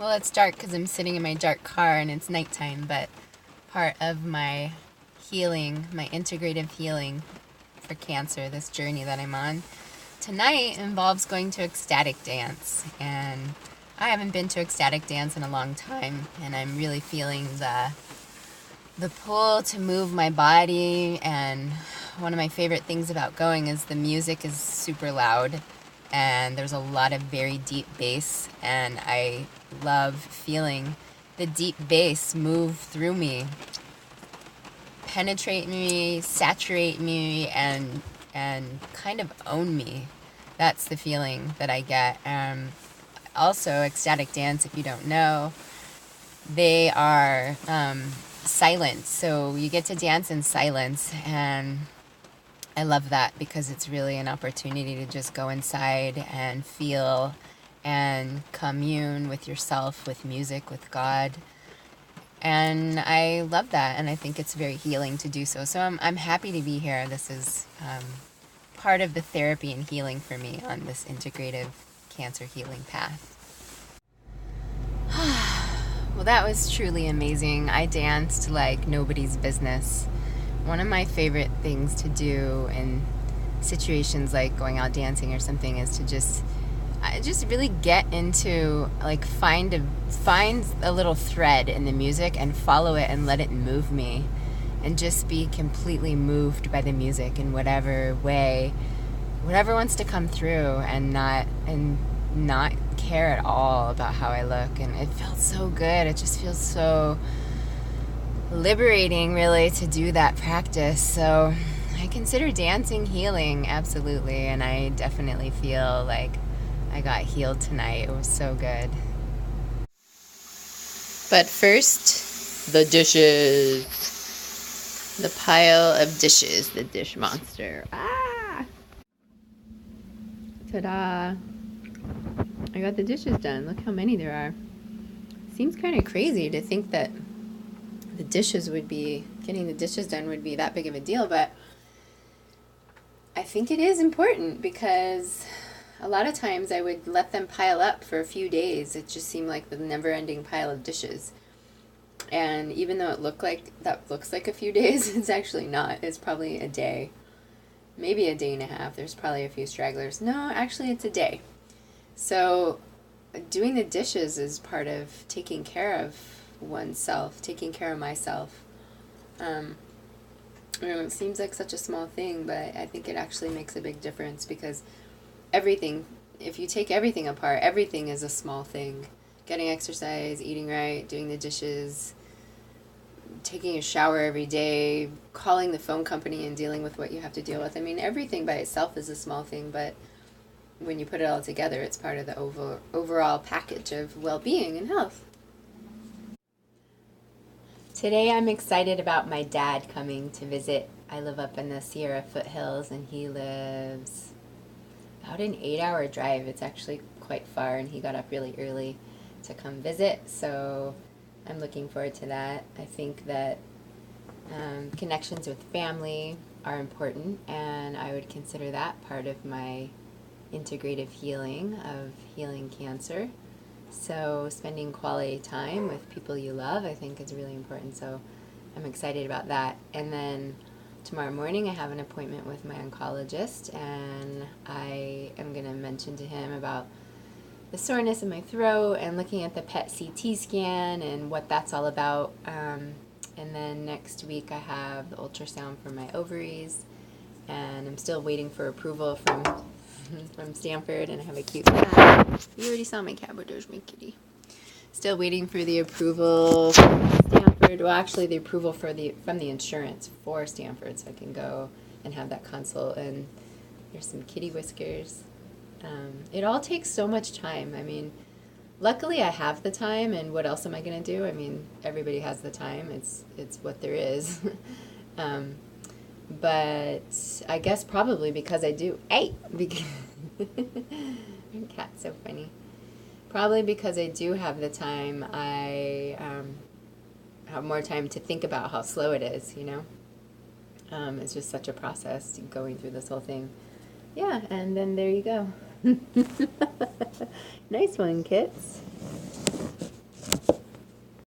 Well, it's dark because I'm sitting in my dark car and it's nighttime, but part of my healing, my integrative healing for cancer, this journey that I'm on tonight, involves going to ecstatic dance. And I haven't been to ecstatic dance in a long time, and I'm really feeling the pull to move my body. And one of my favorite things about going is the music is super loud and there's a lot of very deep bass, and I love feeling the deep bass move through me, penetrate me, saturate me, and kind of own me. That's the feeling that I get. Also, ecstatic dance, if you don't know, they are silent, so you get to dance in silence, and I love that because it's really an opportunity to just go inside and feel and commune with yourself, with music, with God. And I love that, and I think it's very healing to do so. So I'm happy to be here. This is part of the therapy and healing for me on this integrative cancer healing path. Well, that was truly amazing. I danced like nobody's business. One of my favorite things to do in situations like going out dancing or something is to just really get into, like, find a little thread in the music and follow it and let it move me, and just be completely moved by the music in whatever way, whatever wants to come through, and not care at all about how I look. And it felt so good. It just feels so liberating, really, to do that practice. So I consider dancing healing, absolutely, and I definitely feel like I got healed tonight. It was so good. But first, the dishes. The pile of dishes, the dish monster. Ah! Ta-da! I got the dishes done. Look how many there are. Seems kind of crazy to think that getting the dishes done would be that big of a deal, but I think it is important because a lot of times I would let them pile up for a few days. It just seemed like the never-ending pile of dishes. And even though it looks like a few days, it's actually not. It's probably a day, maybe a day and a half. There's probably a few stragglers. No, actually it's a day. So doing the dishes is part of taking care of oneself, taking care of myself. It seems like such a small thing, but I think it actually makes a big difference because everything, if you take everything apart, everything is a small thing. Getting exercise, eating right, doing the dishes, taking a shower every day, calling the phone company and dealing with what you have to deal with. I mean, everything by itself is a small thing, but when you put it all together, it's part of the overall package of well-being and health. Today I'm excited about my dad coming to visit. I live up in the Sierra foothills, and he lives about an 8-hour drive. It's actually quite far, and he got up really early to come visit, so I'm looking forward to that. I think that connections with family are important, and I would consider that part of my integrative healing of healing cancer. So spending quality time with people you love, I think, is really important. So I'm excited about that. And then tomorrow morning I have an appointment with my oncologist, and I am going to mention to him about the soreness in my throat and looking at the PET CT scan and what that's all about. And then next week I have the ultrasound for my ovaries, and I'm still waiting for approval from Stanford, and I have a cute cat. You already saw my cat, but there's my kitty. Still waiting for the approval from Stanford. Well, actually, the approval from the insurance for Stanford, so I can go and have that consult. And there's some kitty whiskers. It all takes so much time. I mean, luckily I have the time, and what else am I going to do? I mean, everybody has the time. It's what there is. But I guess probably because I do. Hey! Your cat's so funny. Probably because I do have the time, I have more time to think about how slow it is, you know? It's just such a process going through this whole thing. Yeah, and then there you go. Nice one, Kits.